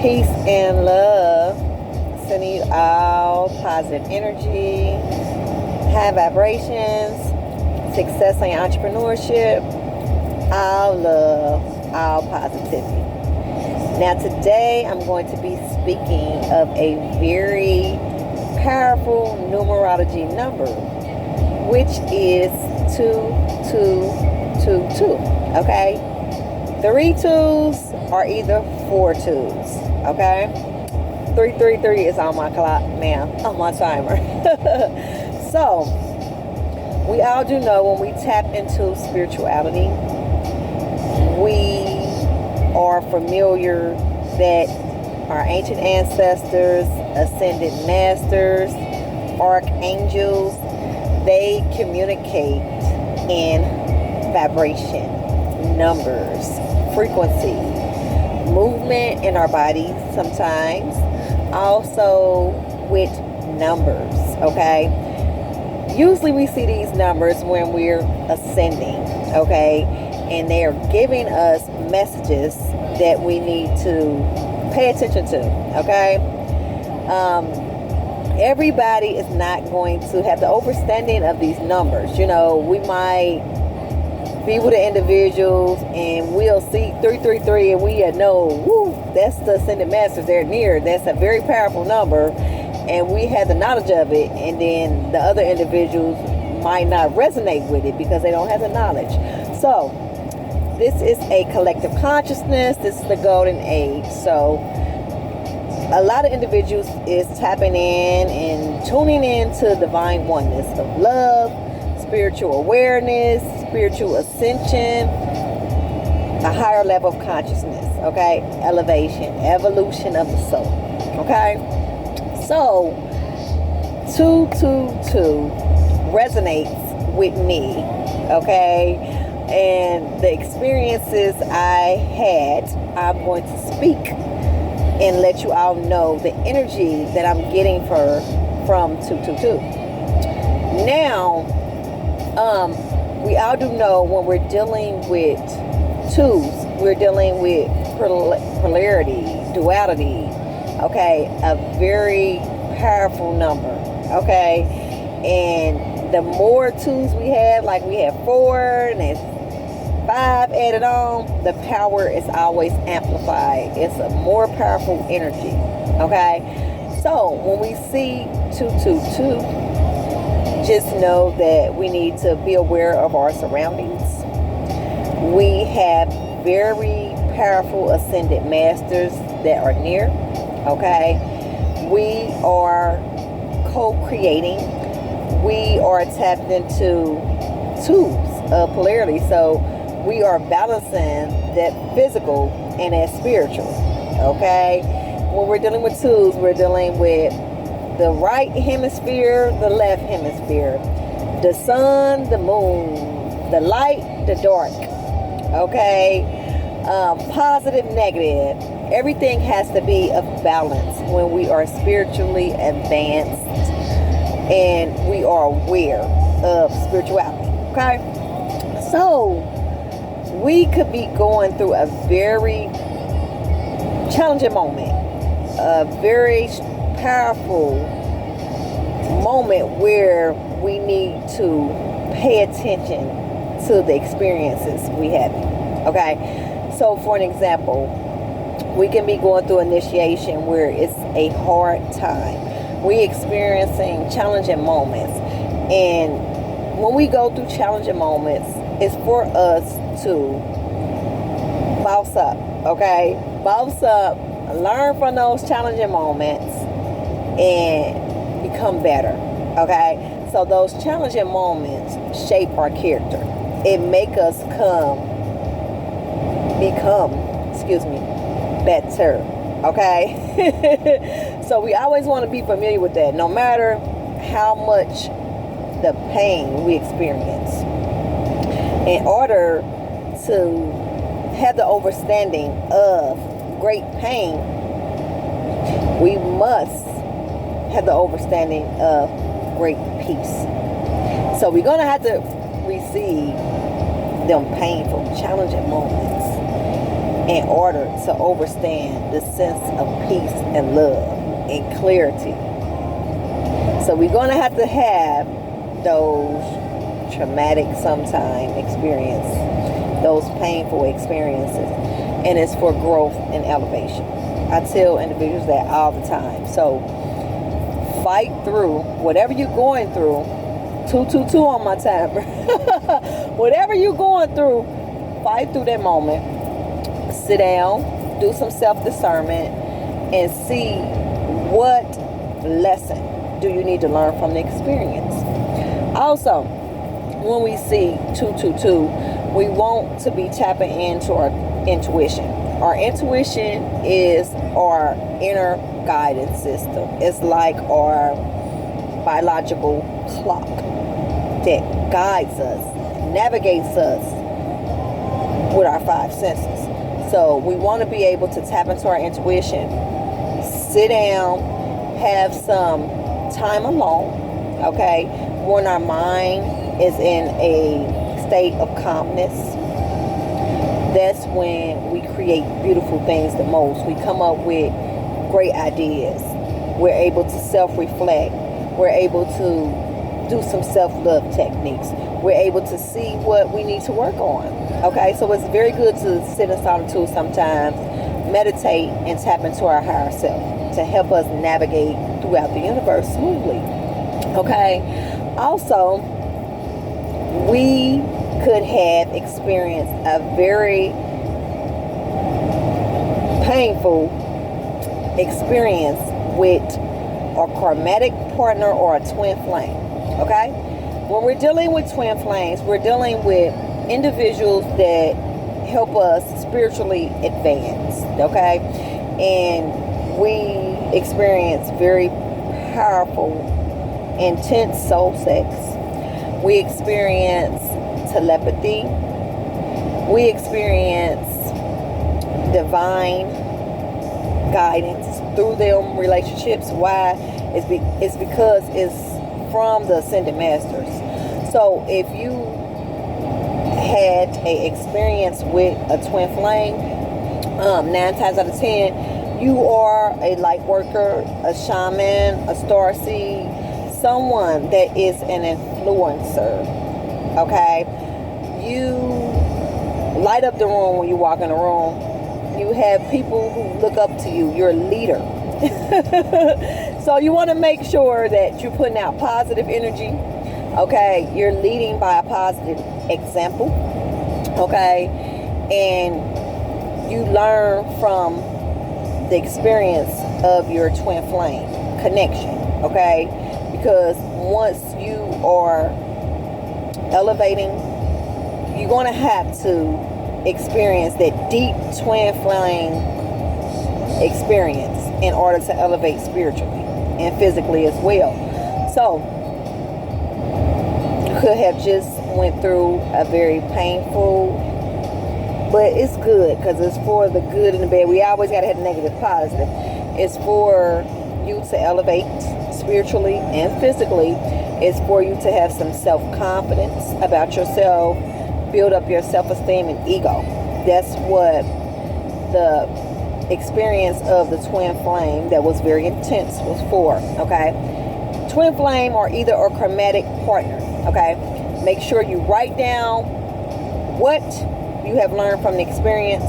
Peace and love. Sending you all positive energy, high vibrations, success in your entrepreneurship, all love, all positivity. Now today I'm going to be speaking of a very powerful numerology number, which is 2222. Okay? 3 twos or either 4 twos. Okay? 333 is on my clock now, on my timer. So, we all do know when we tap into spirituality, we are familiar that our ancient ancestors, ascended masters, archangels, they communicate in vibration, numbers, frequency, movement in our bodies sometimes, also with numbers, okay? Usually we see these numbers when we're ascending, okay? And they are giving us messages that we need to pay attention to, okay? Everybody is not going to have the understanding of these numbers. You know, we might be with the individuals and we'll see 333 and we know, woo, that's the ascended masters, they're near. That's a very powerful number. And we have the knowledge of it, and then the other individuals might not resonate with it because they don't have the knowledge. So, this is a collective consciousness. This is the golden age. So, a lot of individuals is tapping in and tuning in to divine oneness of love, spiritual awareness, spiritual ascension, a higher level of consciousness, okay? Elevation, evolution of the soul, okay? So, 222 resonates with me, okay? And the experiences I had, I'm going to speak and let you all know the energy that I'm getting from 222. Now, we all do know when we're dealing with twos, we're dealing with polarity, duality, okay? A very powerful number, okay? And the more twos we have, like we have 4 and there's 5 added on, the power is always amplified. It's a more powerful energy, okay? So when we see 222, just know that we need to be aware of our surroundings. We have very powerful ascended masters that are near, okay? We are co-creating. We are tapped into twos of polarity. So we are balancing that physical and that spiritual, okay? When we're dealing with twos, we're dealing with the right hemisphere, the left hemisphere, the sun, the moon, the light, the dark, okay? Positive, negative. Everything has to be of balance when we are spiritually advanced and we are aware of spirituality, okay? So, we could be going through a very challenging moment, a very powerful moment where we need to pay attention to the experiences we have, okay? So, for an example, we can be going through initiation where it's a hard time. We experiencing challenging moments. And when we go through challenging moments, it's for us to boss up, okay? Boss up, learn from those challenging moments, and become better, okay? So those challenging moments shape our character. It make us become better, okay? So we always want to be familiar with that, no matter how much the pain we experience. In order to have the understanding of great pain, we must have the understanding of great peace. So we're going to have to receive them painful, challenging moments in order to understand the sense of peace and love and clarity. So we're going to have those traumatic sometime experience, those painful experiences, and it's for growth and elevation. I tell individuals that all the time. So fight through whatever you're going through. 222 on my timer. Whatever you're going through, fight through that moment. Sit down, do some self-discernment, and see what lesson do you need to learn from the experience. Also, when we see 222, we want to be tapping into our intuition. Our intuition is our inner guidance system. It's like our biological clock that guides us, navigates us with our five senses. So we want to be able to tap into our intuition, sit down, have some time alone, okay, when our mind is in a state of calmness. That's when we create beautiful things the most. We come up with great ideas. We're able to self-reflect. We're able to do some self-love techniques. We're able to see what we need to work on. Okay, so it's very good to sit in solitude sometimes, meditate, and tap into our higher self to help us navigate throughout the universe smoothly. Okay, also, we could have experienced a very painful experience with a karmatic partner or a twin flame. Okay, when we're dealing with twin flames, we're dealing with individuals that help us spiritually advance. Okay, and we experience very powerful, intense soul sex. We experience telepathy. We experience divine guidance through them relationships. Why? It's because it's from the ascended masters. So if you had an experience with a twin flame, 9 times out of 10, you are a light worker, a shaman, a starseed, someone that is an influencer. Okay, you light up the room when you walk in the room. You have people who look up to you. You're a leader. So you want to make sure that you're putting out positive energy. Okay, you're leading by a positive example. Okay, and you learn from the experience of your twin flame connection. Okay, because once you are elevating, you're going to have to experience that deep twin flame experience in order to elevate spiritually and physically as well. So could have just went through a very painful, but it's good because it's for the good and the bad. We always got to have negative positive. It's for you to elevate spiritually and physically. It's for you to have some self-confidence about yourself, build up your self-esteem and ego. That's what the experience of the twin flame that was very intense was for. Okay, twin flame or either a karmatic partner. Okay, make sure you write down what you have learned from the experience.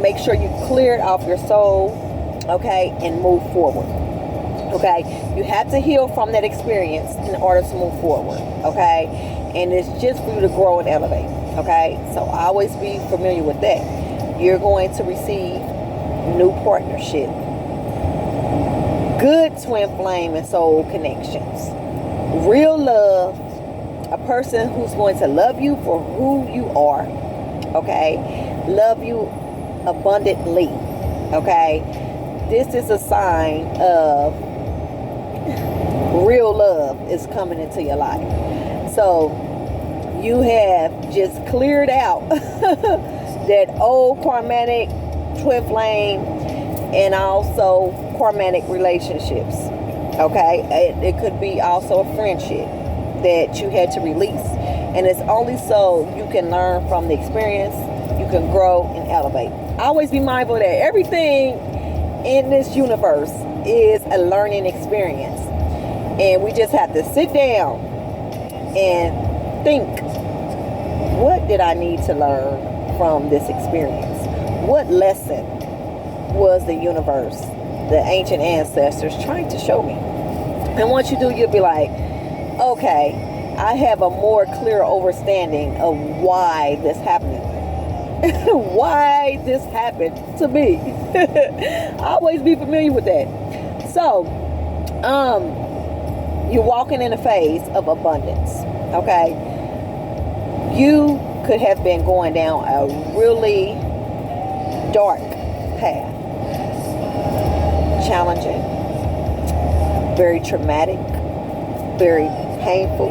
Make sure you clear it off your soul. Okay, and move forward. Okay, you have to heal from that experience in order to move forward. Okay, and it's just for you to grow and elevate. Okay, so always be familiar with that. You're going to receive new partnership, good twin flame and soul connections, real love, a person who's going to love you for who you are. Okay, love you abundantly. Okay, this is a sign of real love is coming into your life. So you have just cleared out that old karmatic twin flame and also karmatic relationships. Okay, it could be also a friendship that you had to release, and it's only so you can learn from the experience. You can grow and elevate. Always be mindful that everything in this universe is a learning experience. And we just have to sit down and think, what did I need to learn from this experience? What lesson was the universe, the ancient ancestors trying to show me? And once you do, you'll be like, okay, I have a more clear understanding of why this happened. Why this happened to me. Always be familiar with that. So, you're walking in a phase of abundance. Okay, you could have been going down a really dark path, challenging, very traumatic, very painful,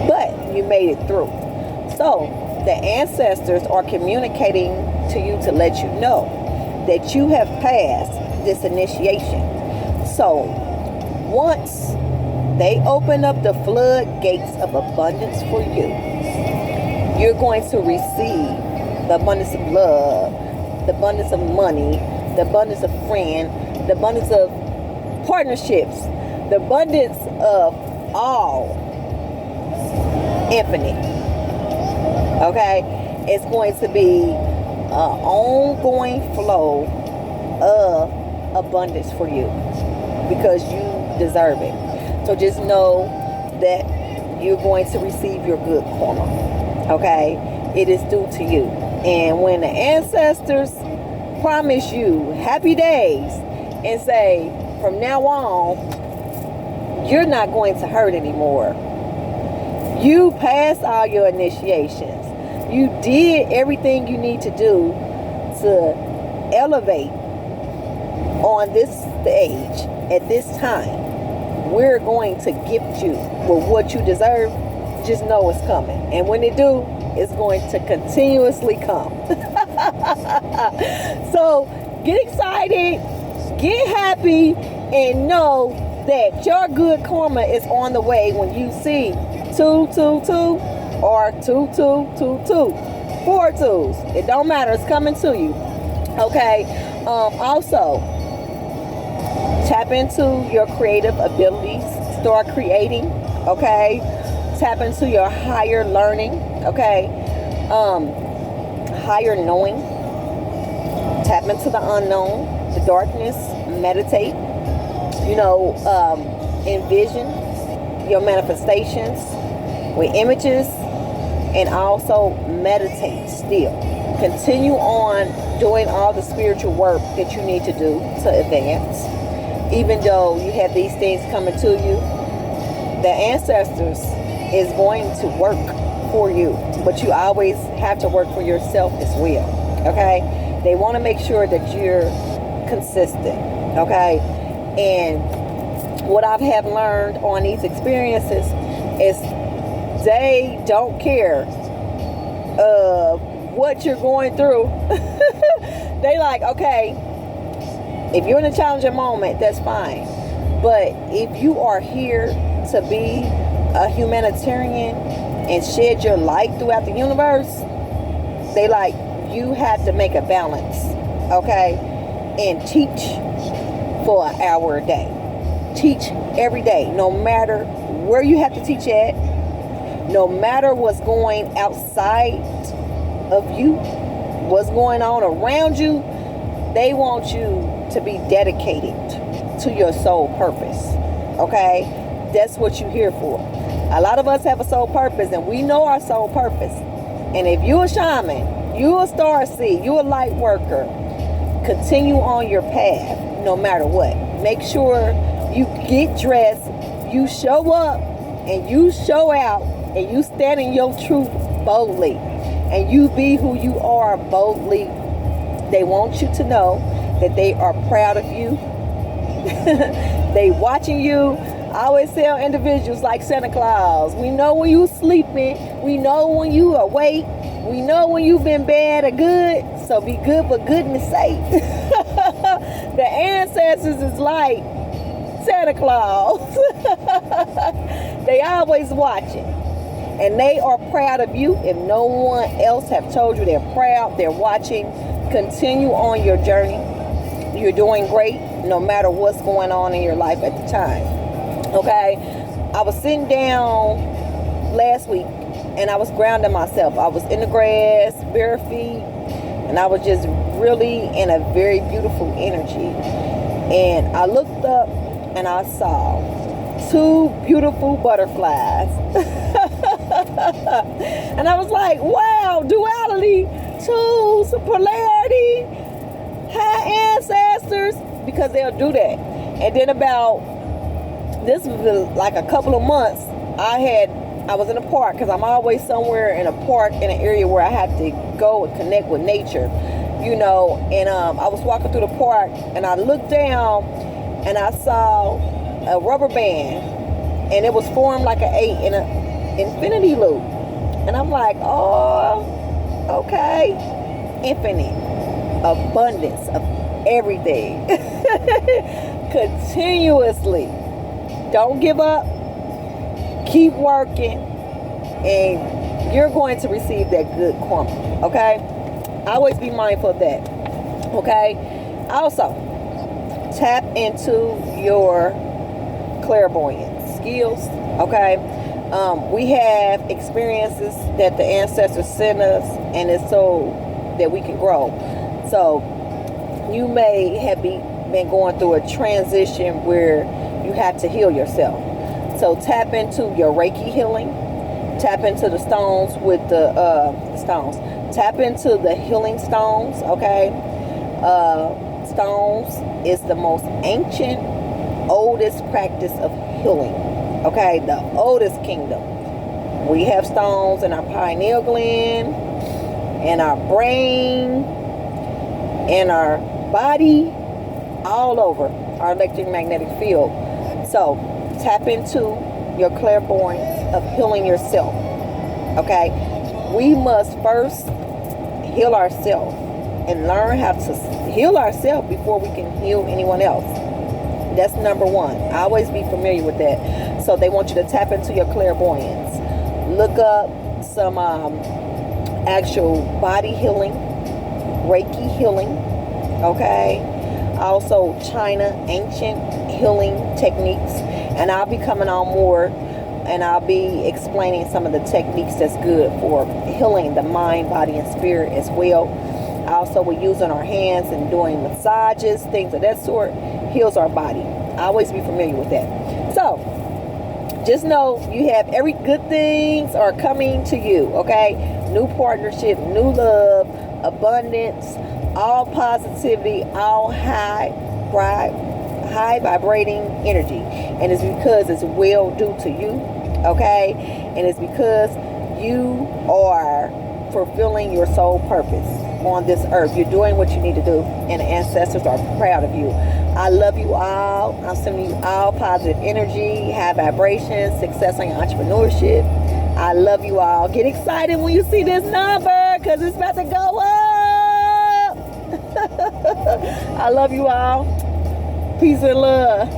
but you made it through. So the ancestors are communicating to you to let you know that you have passed this initiation. So once they open up the floodgates of abundance for you, you're going to receive the abundance of love, the abundance of money, the abundance of friends, the abundance of partnerships, the abundance of all infinite. Okay, it's going to be an ongoing flow of abundance for you because you deserve it. So just know that you're going to receive your good karma. Okay, it is due to you. And when the ancestors promise you happy days and say, from now on, you're not going to hurt anymore. You passed all your initiations. You did everything you need to do to elevate on this stage at this time. We're going to gift you with what you deserve. Just know it's coming. And when it do, it's going to continuously come. So get excited, get happy, and know that your good karma is on the way when you see 222 or 2222. 4 twos. It don't matter. It's coming to you. Okay. Also, tap into your creative abilities. Start creating. Okay. Tap into your higher learning. Okay. Higher knowing. Tap into the unknown, the darkness. Meditate. Envision your manifestations with images, and also meditate still. Continue on doing all the spiritual work that you need to do to advance. Even though you have these things coming to you, the ancestors is going to work for you, but you always have to work for yourself as well. Okay? They want to make sure that you're consistent. Okay? And what I have learned on these experiences is they don't care what you're going through. They like, okay, if you're in a challenging moment, that's fine. But if you are here to be a humanitarian and shed your light throughout the universe, they like, you have to make a balance, okay? And teach for an hour a day. Teach every day, no matter where you have to teach at, no matter what's going outside of you, what's going on around you. They want you to be dedicated to your soul purpose. Okay? That's what you're here for. A lot of us have a soul purpose, and we know our soul purpose. And if you're a shaman, you're a starseed, you're a light worker, continue on your path no matter what. Make sure you get dressed, you show up, and you show out, and you stand in your truth boldly, and you be who you are boldly. They want you to know that they are proud of you. They watching you. I always tell individuals like Santa Claus, we know when you sleeping, we know when you awake, we know when you've been bad or good, so be good for goodness sake. The ancestors is like Santa Claus. They always watching. And they are proud of you. If no one else have told you, they're proud, they're watching. Continue on your journey. You're doing great no matter what's going on in your life at the time. Okay? I was sitting down last week and I was grounding myself. I was in the grass, bare feet, and I was just really in a very beautiful energy. And I looked up and I saw 2 beautiful butterflies. And I was like, wow, duality, 2, polarity, high ancestors, because they'll do that. And then this was like a couple of months, I was in a park, because I'm always somewhere in a park in an area where I have to go and connect with nature, and I was walking through the park and I looked down and I saw a rubber band, and it was formed like an 8 in an infinity loop. And I'm like, oh, okay. Infinite abundance of everything. Continuously. Don't give up. Keep working. And you're going to receive that good karma. Okay? Always be mindful of that. Okay? Also, tap into your clairvoyance skills. Okay? We have experiences that the ancestors sent us, and it's so that we can grow. So you may have been going through a transition where you had to heal yourself. So tap into your Reiki healing. Tap into the stones with the stones. Tap into the healing stones, okay? Stones is the most ancient, oldest practice of healing. Okay, the oldest kingdom. We have stones in our pineal gland, in our brain, in our body, all over our electromagnetic field. So tap into your clairvoyance of healing yourself. Okay, we must first heal ourselves and learn how to heal ourselves before we can heal anyone else. That's number 1. Always be familiar with that. So they want you to tap into your clairvoyance. Look up some actual body healing, Reiki healing, okay? Also China ancient healing techniques. And I'll be coming on more, and I'll be explaining some of the techniques that's good for healing the mind, body, and spirit as well. Also, we're using our hands and doing massages, things of that sort, heals our body. Always be familiar with that. So, just know you have every good things are coming to you, okay? New partnership, new love, abundance, all positivity, all high vibrating energy. And it's because it's well due to you, okay? And it's because you are fulfilling your soul purpose on this earth. You're doing what you need to do, and the ancestors are proud of you. I love you all. I'm sending you all positive energy, high vibrations, success on your entrepreneurship. I love you all. Get excited when you see this number, because it's about to go up. I love you all. Peace and love.